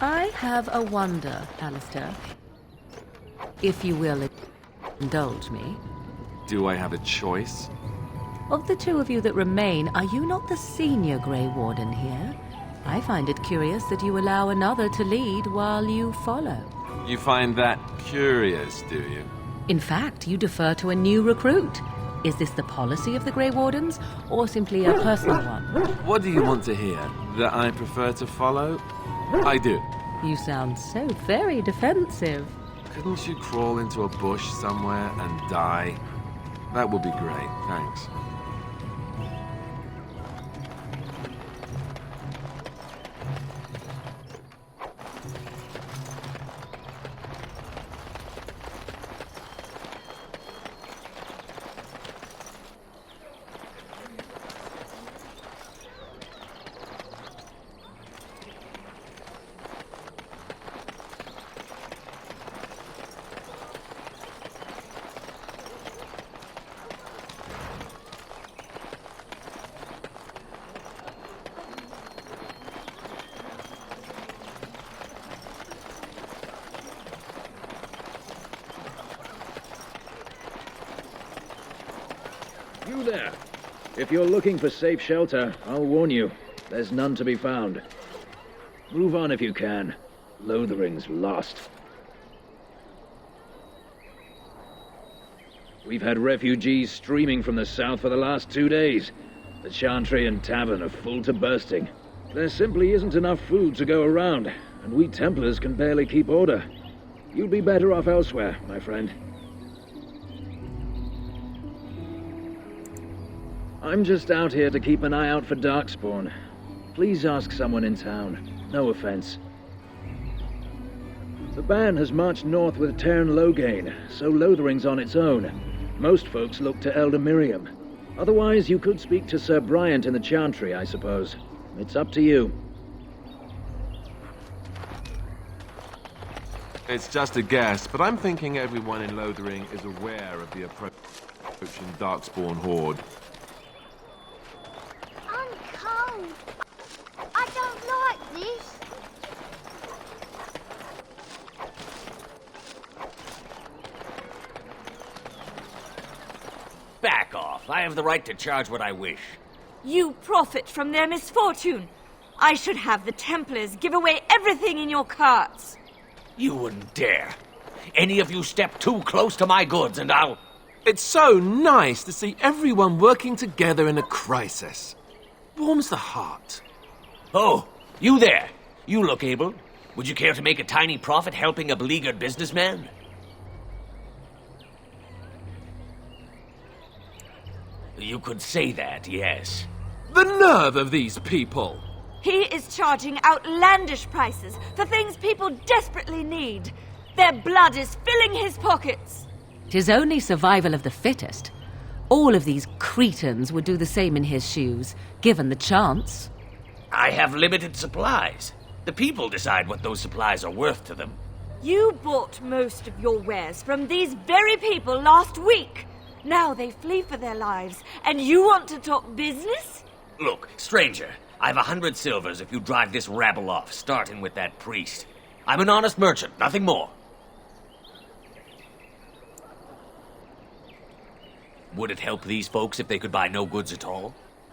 I have a wonder, Alistair. If you will indulge me. Do I have a choice? Of the two of you that remain, are you not the senior Grey Warden here? I find it curious that you allow another to lead while you follow. You find that curious, do you? In fact, you defer to a new recruit. Is this the policy of the Grey Wardens, or simply a personal one? What do you want to hear? That I prefer to follow? I do. You sound so very defensive. Couldn't you crawl into a bush somewhere and die? That would be great, thanks. You there. If you're looking for safe shelter, I'll warn you, there's none to be found. Move on if you can. Lothering's lost. We've had refugees streaming from the south for the last 2 days. The Chantry and Tavern are full to bursting. There simply isn't enough food to go around, and we Templars can barely keep order. You'd be better off elsewhere, my friend. I'm just out here to keep an eye out for Darkspawn. Please ask someone in town. No offense. The band has marched north with Terran Loghain, so Lothering's on its own. Most folks look to Elder Miriam. Otherwise, you could speak to Sir Bryant in the Chantry, I suppose. It's up to you. It's just a guess, but I'm thinking everyone in Lothering is aware of the approaching Darkspawn horde. I don't like this. Back off. I have the right to charge what I wish. You profit from their misfortune. I should have the Templars give away everything in your carts. You wouldn't dare. Any of you step too close to my goods and I'll... It's so nice to see everyone working together in a crisis. Warms the heart. Oh, you there. You look able. Would you care to make a tiny profit helping a beleaguered businessman? You could say that, yes. The nerve of these people! He is charging outlandish prices for things people desperately need. Their blood is filling his pockets. 'Tis only survival of the fittest. All of these cretins would do the same in his shoes, given the chance. I have limited supplies. The people decide what those supplies are worth to them. You bought most of your wares from these very people last week. Now they flee for their lives, and you want to talk business? Look, stranger, I've 100 silvers if you drive this rabble off, starting with that priest. I'm an honest merchant, nothing more. Would it help these folks if they could buy no goods at all?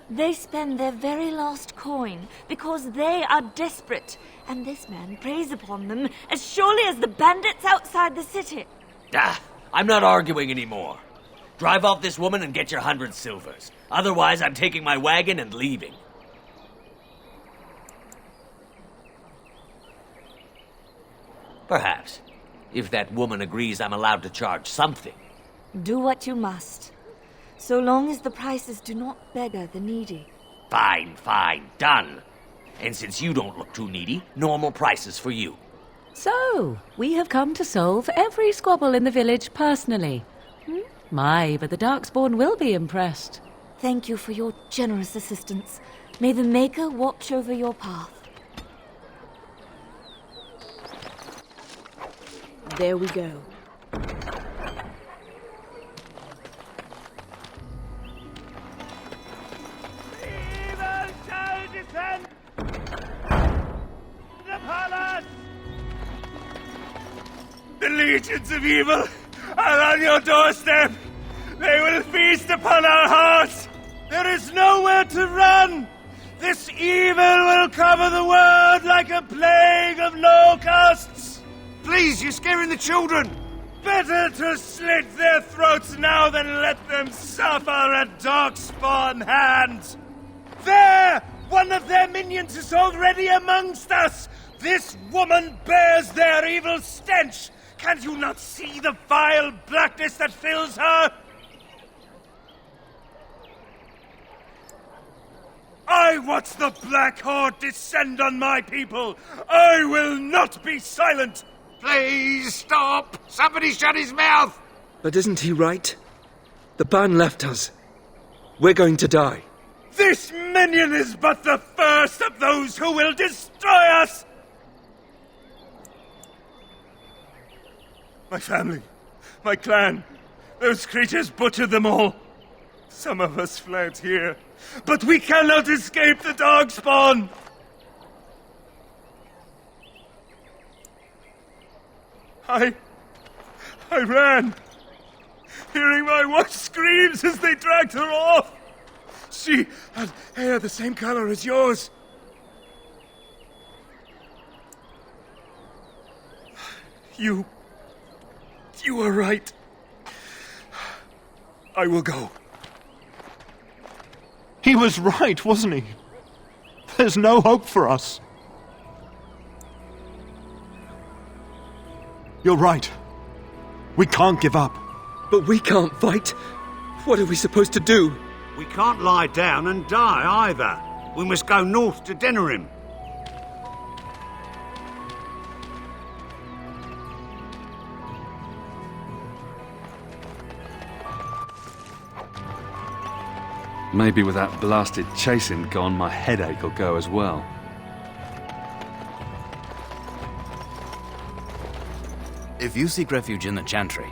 They spend their very last coin because they are desperate, and this man preys upon them as surely as the bandits outside the city. Ah, I'm not arguing anymore. Drive off this woman and get your 100 silvers. Otherwise, I'm taking my wagon and leaving. Perhaps, if that woman agrees I'm allowed to charge something. Do what you must, so long as the prices do not beggar the needy. Fine, fine, done. And since you don't look too needy, normal prices for you. So, we have come to solve every squabble in the village personally. My, but the Darkspawn will be impressed. Thank you for your generous assistance. May the Maker watch over your path. There we go. Evil shall descend the palace! The legions of evil are on your doorstep. They will feast upon our hearts. There is nowhere to run. This evil will cover the world like a plague of locusts. Please, you're scaring the children. Better to slit their throats now than let them suffer at Darkspawn hands. There! One of their minions is already amongst us. This woman bears their evil stench. Can you not see the vile blackness that fills her? I watch the Black Horde descend on my people. I will not be silent. Please, stop! Somebody shut his mouth! But isn't he right? The ban left us. We're going to die. This minion is but the first of those who will destroy us! My family, my clan, those creatures butchered them all. Some of us fled here, but we cannot escape the Darkspawn! I ran, hearing my wife's screams as they dragged her off. She had hair the same color as yours. You were right. I will go. He was right, wasn't he? There's no hope for us. You're right. We can't give up. But we can't fight. What are we supposed to do? We can't lie down and die either. We must go north to Denerim. Maybe with that blasted chasing gone, my headache will go as well. If you seek refuge in the Chantry,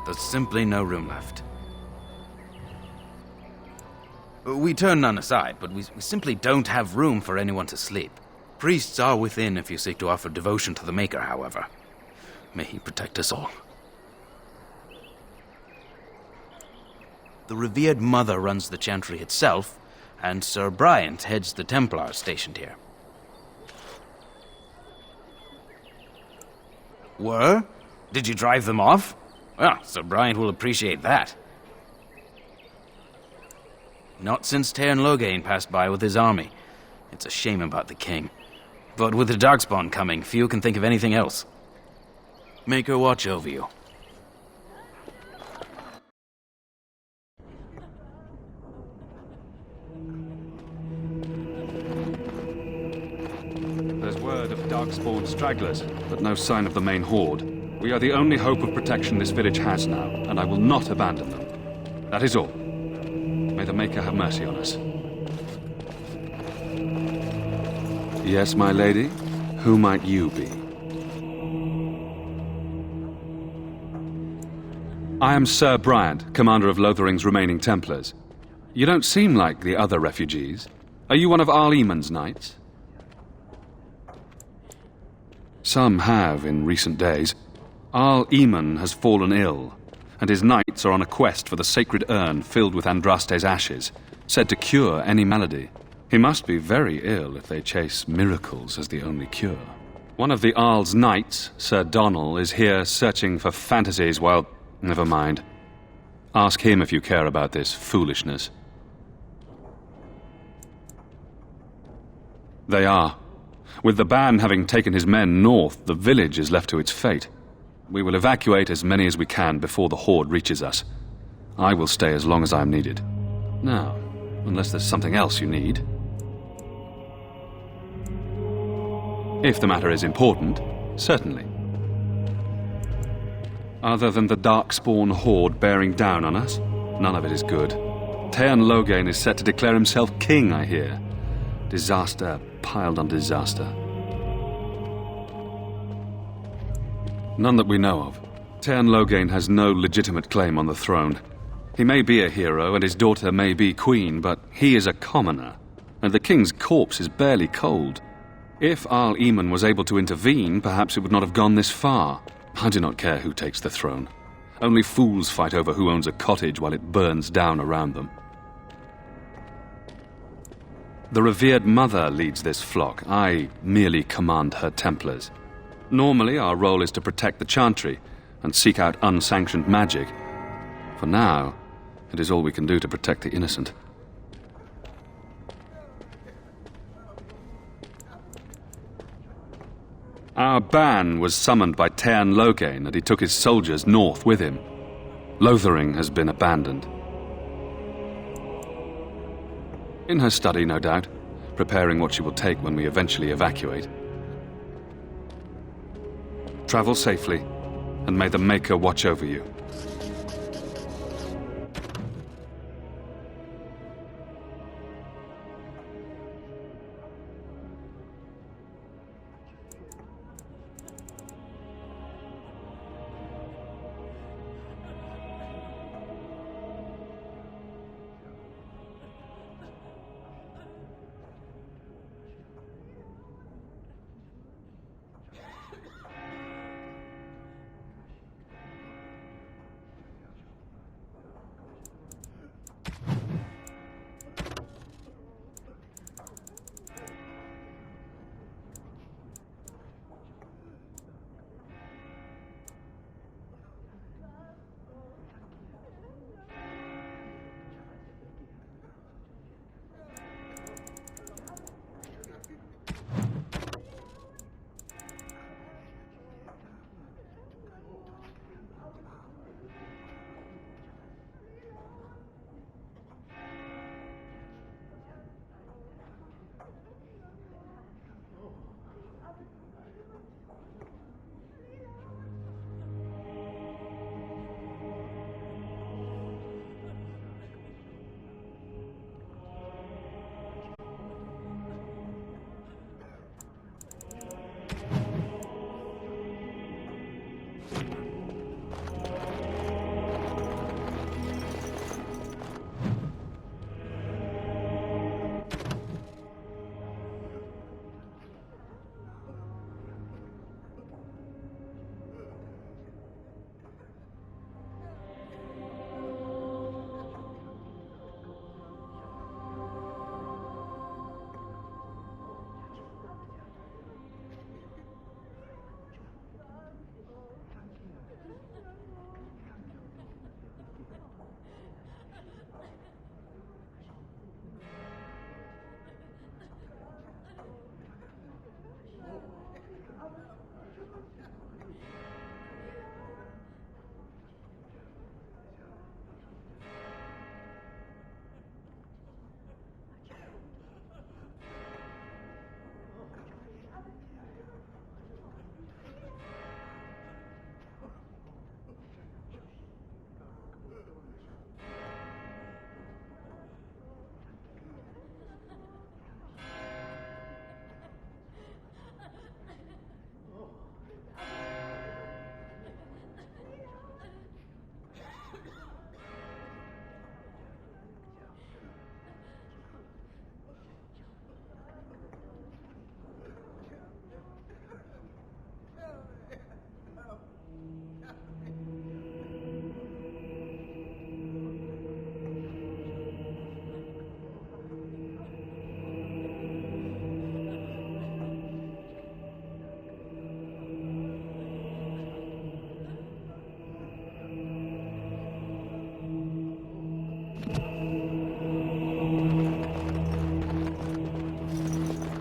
there's simply no room left. We turn none aside, but we simply don't have room for anyone to sleep. Priests are within if you seek to offer devotion to the Maker, however. May he protect us all. The revered Mother runs the Chantry itself, and Sir Bryant heads the Templars stationed here. Were? Did you drive them off? Well, Sir Bryant will appreciate that. Not since Tairn Loghain passed by with his army. It's a shame about the king. But with the Darkspawn coming, few can think of anything else. Make her watch over you. There's word of Darkspawn stragglers, but no sign of the main horde. We are the only hope of protection this village has now, and I will not abandon them. That is all. May the Maker have mercy on us. Yes, my lady? Who might you be? I am Sir Bryant, commander of Lothering's remaining Templars. You don't seem like the other refugees. Are you one of Arl Eamon's knights? Some have in recent days. Arl Eamon has fallen ill, and his knights are on a quest for the sacred urn filled with Andraste's ashes, said to cure any malady. He must be very ill if they chase miracles as the only cure. One of the Arl's knights, Sir Donnell, is here searching for fantasies while... Never mind. Ask him if you care about this foolishness. They are. With the ban having taken his men north, the village is left to its fate. We will evacuate as many as we can before the horde reaches us. I will stay as long as I am needed. Now, unless there's something else you need. If the matter is important, certainly. Other than the Darkspawn horde bearing down on us, none of it is good. Tairn Loghain is set to declare himself king, I hear. Disaster piled on disaster. None that we know of. Tairn Loghain has no legitimate claim on the throne. He may be a hero, and his daughter may be queen, but he is a commoner, and the king's corpse is barely cold. If Arl Eamon was able to intervene, perhaps it would not have gone this far. I do not care who takes the throne. Only fools fight over who owns a cottage while it burns down around them. The revered mother leads this flock. I merely command her Templars. Normally, our role is to protect the Chantry and seek out unsanctioned magic. For now, it is all we can do to protect the innocent. Our ban was summoned by Tairn Loghain, and he took his soldiers north with him. Lothering has been abandoned. In her study, no doubt, preparing what she will take when we eventually evacuate. Travel safely, and may the Maker watch over you.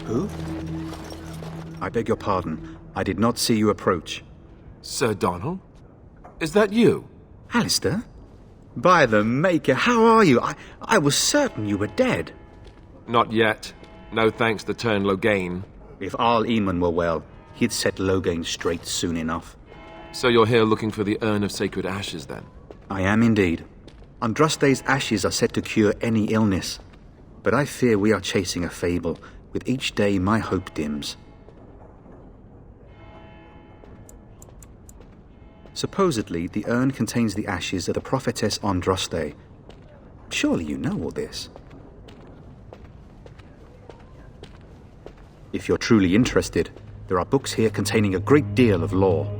Who? I beg your pardon. I did not see you approach. Sir Donald? Is that you? Alistair? By the Maker, how are you? I was certain you were dead. Not yet. No thanks to Tairn Loghain. If Arl Eamon were well, he'd set Loghain straight soon enough. So you're here looking for the Urn of Sacred Ashes, then? I am indeed. Andraste's ashes are said to cure any illness. But I fear we are chasing a fable. With each day, my hope dims. Supposedly, the urn contains the ashes of the prophetess Andraste. Surely you know all this. If you're truly interested, there are books here containing a great deal of lore.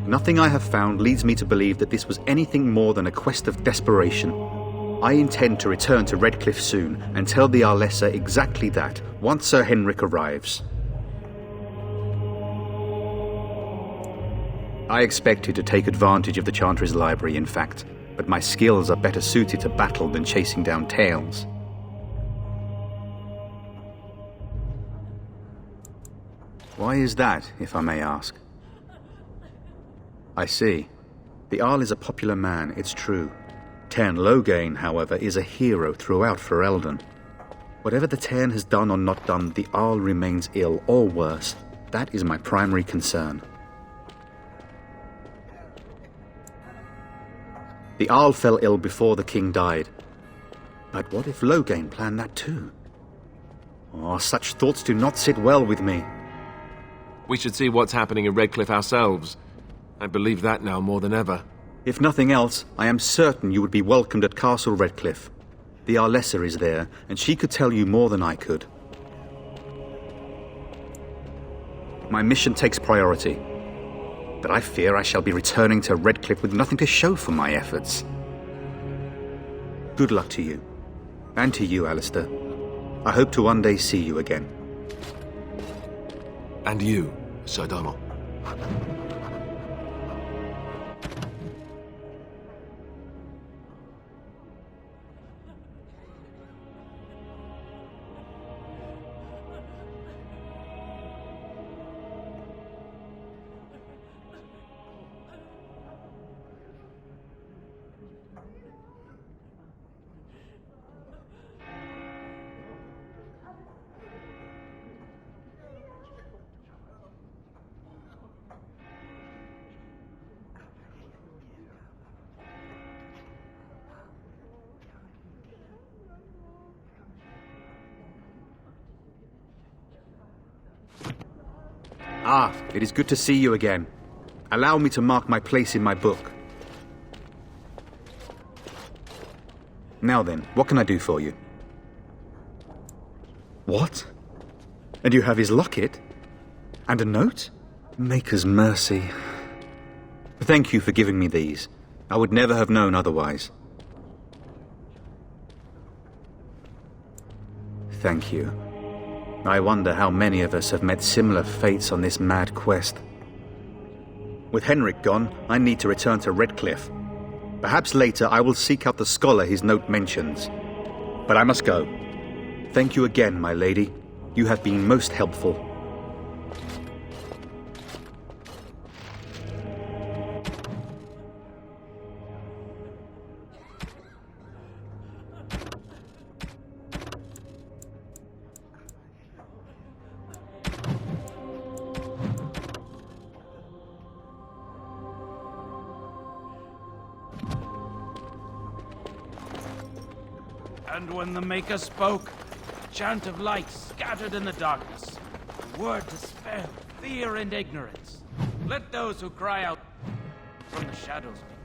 Nothing I have found leads me to believe that this was anything more than a quest of desperation. I intend to return to Redcliffe soon and tell the Elissa exactly that, once Sir Henrik arrives. I expected to take advantage of the Chantry's library, in fact, but my skills are better suited to battle than chasing down tales. Why is that, if I may ask? I see. The Arl is a popular man, it's true. Tairn Loghain, however, is a hero throughout Ferelden. Whatever the Tairn has done or not done, the Arl remains ill, or worse. That is my primary concern. The Arl fell ill before the king died. But what if Loghain planned that too? Oh, such thoughts do not sit well with me. We should see what's happening in Redcliffe ourselves. I believe that now more than ever. If nothing else, I am certain you would be welcomed at Castle Redcliffe. The Elissa is there, and she could tell you more than I could. My mission takes priority, but I fear I shall be returning to Redcliffe with nothing to show for my efforts. Good luck to you, and to you, Alistair. I hope to one day see you again. And you, Sir Donald. Ah, it is good to see you again. Allow me to mark my place in my book. Now then, what can I do for you? What? And you have his locket? And a note? Maker's mercy. Thank you for giving me these. I would never have known otherwise. Thank you. I wonder how many of us have met similar fates on this mad quest. With Henrik gone, I need to return to Redcliffe. Perhaps later I will seek out the scholar his note mentions. But I must go. Thank you again, my lady. You have been most helpful. And when the Maker spoke, a chant of light scattered in the darkness, a word dispelled fear and ignorance. Let those who cry out from the shadows be.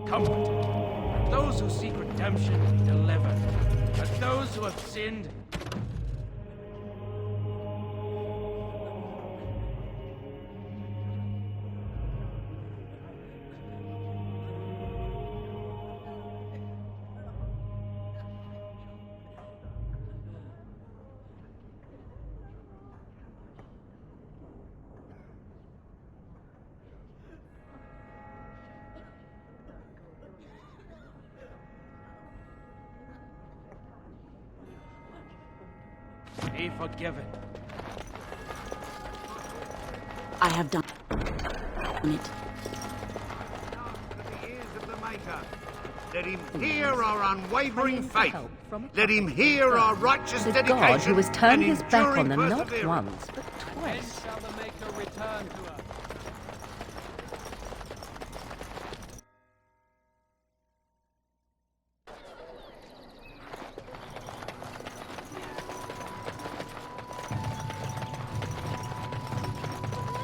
comfort. Let those who seek redemption be delivered. Let those who have sinned be forgiven. I have done it. Let him hear our unwavering faith. Let him hear our righteous The dedication. god who has turned and his back on enduring them not perseverance. once, but twice. Shall the Maker return to us?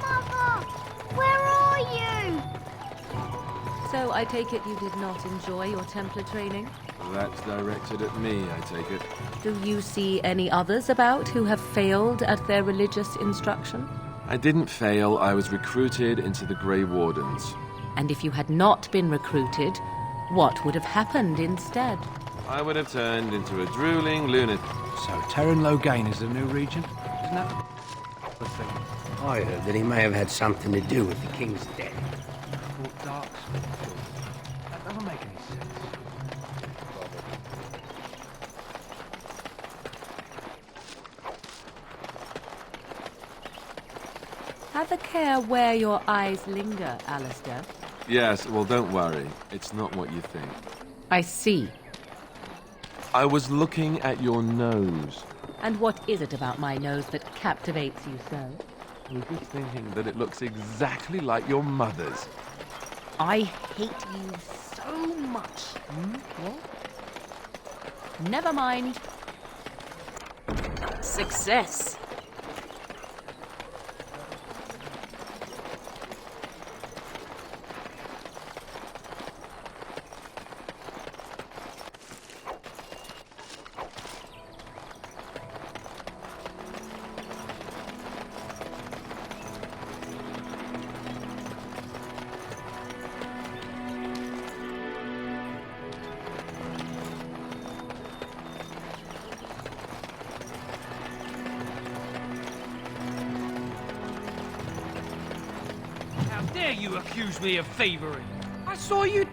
Mother, where are you? So I take it you did not enjoy your Templar training? That's directed at me, I take it. Do you see any others about who have failed at their religious instruction? I didn't fail. I was recruited into the Grey Wardens. And if you had not been recruited, what would have happened instead? I would have turned into a drooling lunatic. So Terran Logain is the new regent? Isn't that the thing? I heard that he may have had something to do with the king's death. That doesn't make any sense. Have a care where your eyes linger, Alistair. Yes, well, don't worry. It's not what you think. I see. I was looking at your nose. And what is it about my nose that captivates you so? I was just thinking that it looks exactly like your mother's. I hate you so much. What? Never mind. Success. How dare you accuse me of favoring? I saw you...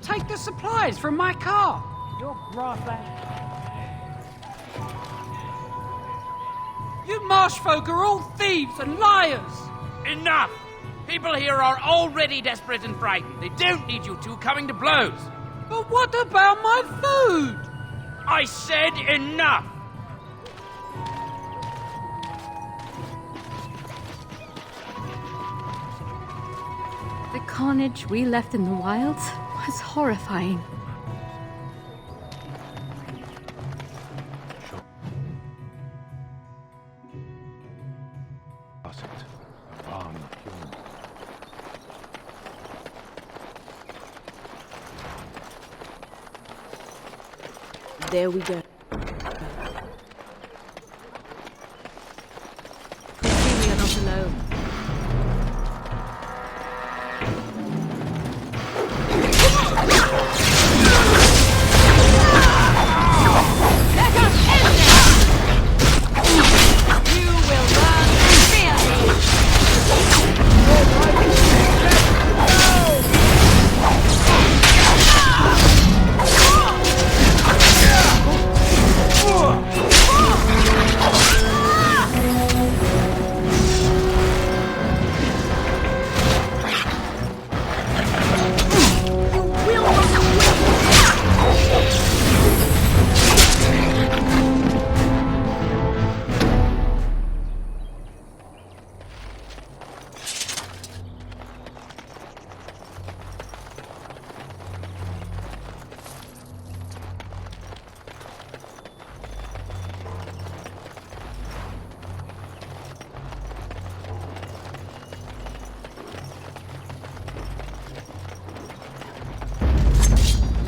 Take the supplies from my car. Your grassland... You marsh folk are all thieves and liars. Enough! People here are already desperate and frightened. They don't need you two coming to blows. But what about my food? I said enough! The carnage we left in the wilds was horrifying. There we go. See, we are not alone.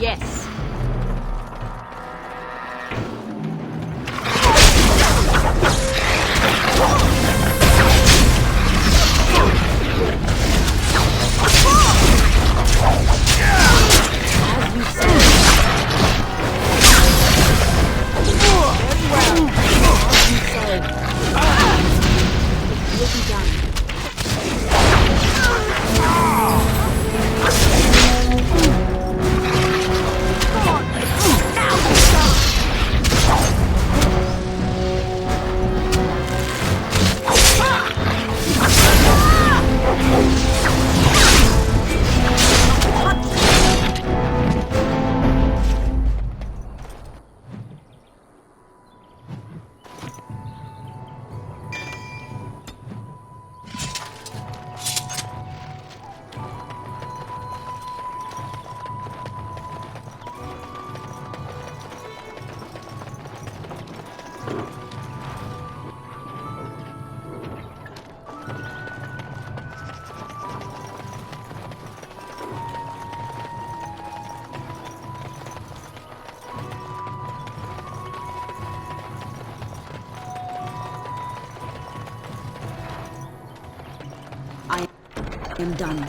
Yes. I am done.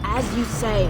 As you say.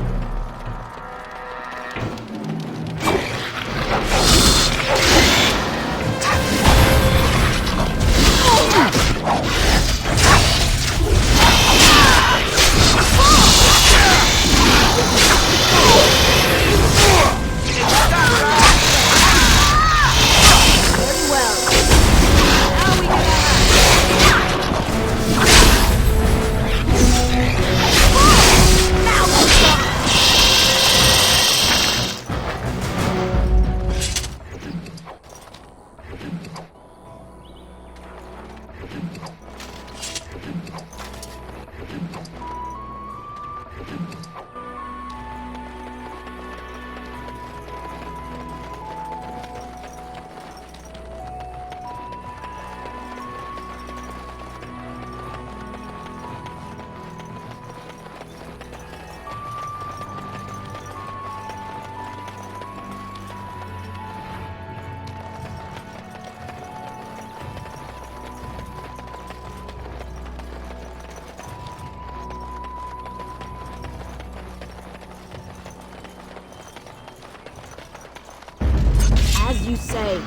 As you say.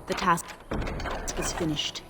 The task is finished.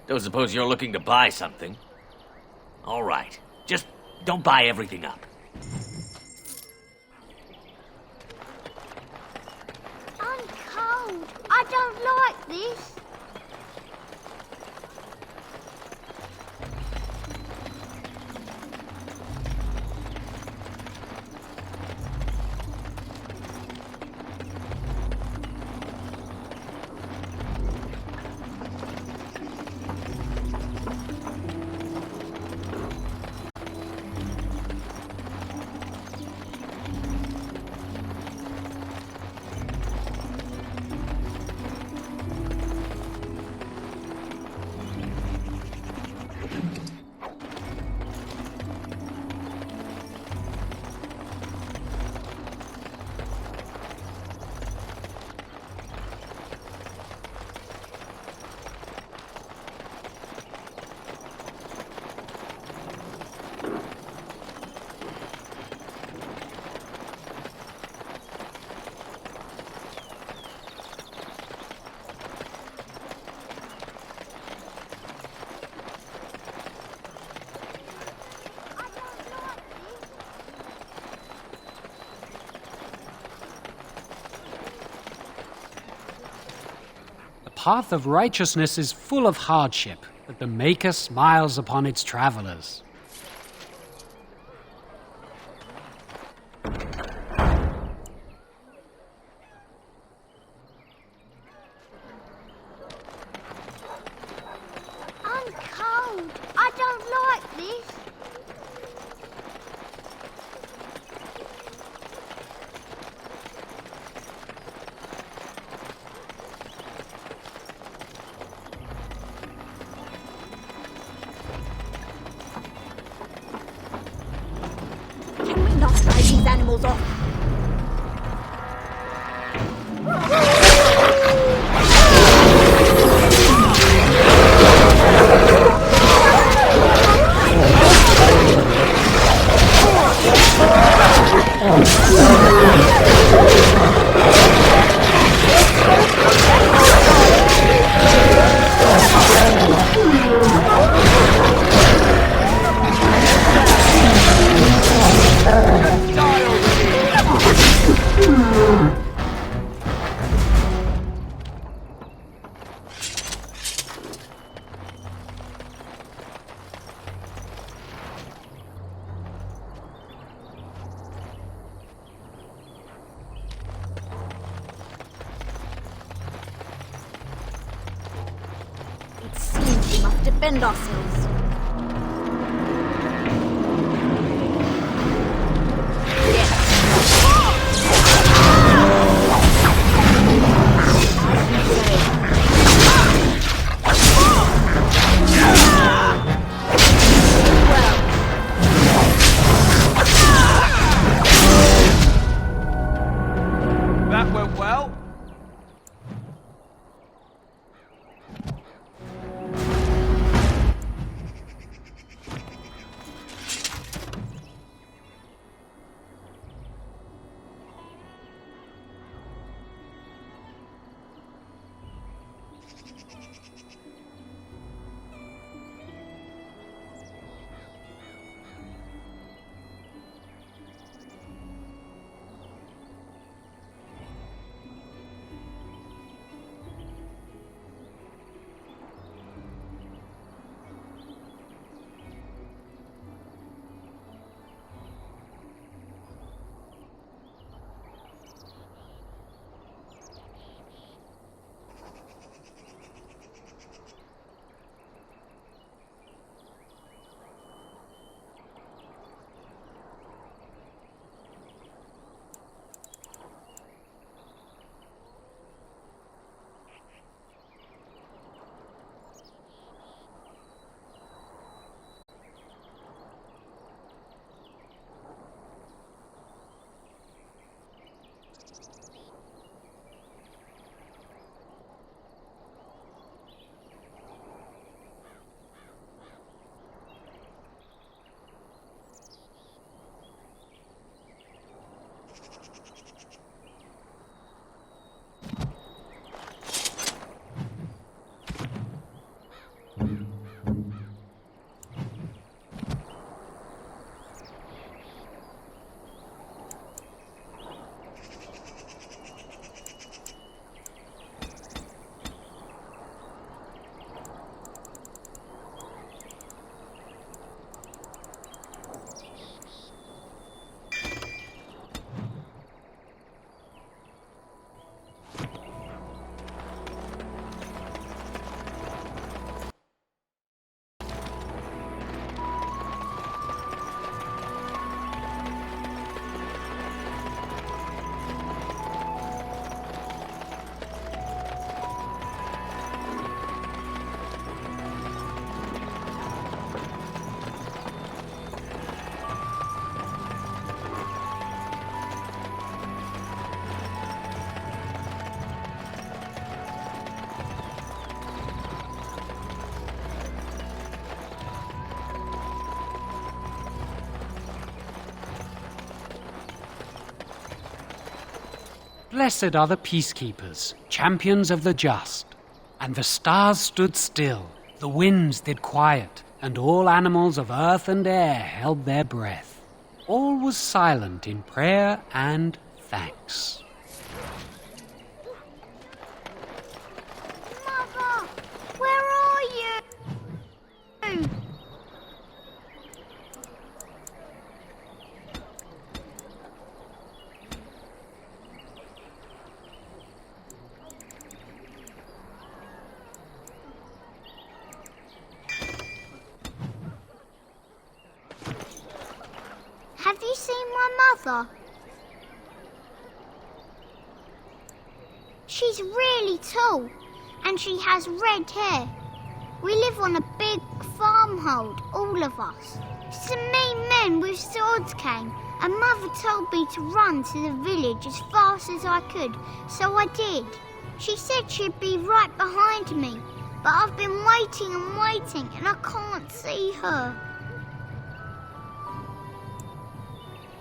Don't suppose you're looking to buy something? All right. Just don't buy everything up. I'm cold. I don't like this. path of righteousness is full of hardship, but the Maker smiles upon its travelers. I'm cold. I don't like this. Can we not fight these animals off? It seems we must defend ourselves. That went well. Blessed are the peacekeepers, champions of the just. And the stars stood still, the winds did quiet, and all animals of earth and air held their breath. All was silent in prayer and thanks. Mother, mother. She's really tall, and she has red hair. We live on a big farmhold, all of us. Some mean men with swords came, and Mother told me to run to the village as fast as I could, so I did. She said she'd be right behind me, but I've been waiting and waiting, and I can't see her.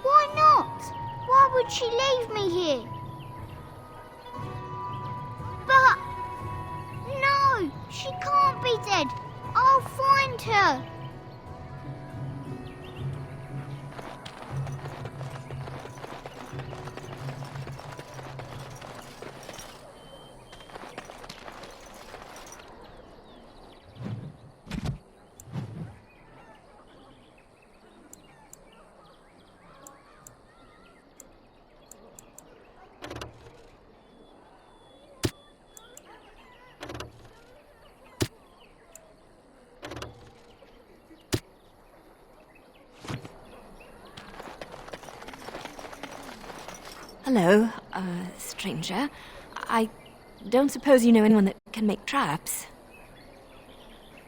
Why not? Why would she leave me here? But... no, she can't be dead. I'll find her. Hello, stranger. I don't suppose you know anyone that can make traps?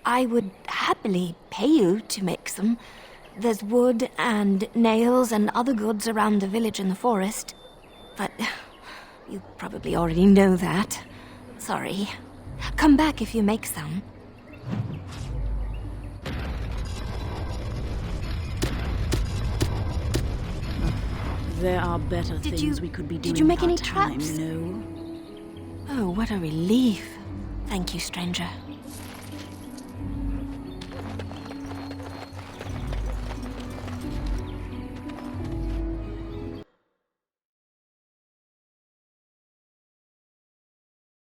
I would happily pay you to make some. There's wood and nails and other goods around the village and the forest. But you probably already know that. Sorry. Come back if you make some. There are better things we could be doing. Did you make with our any time, traps? No. Oh, what a relief. Thank you, stranger.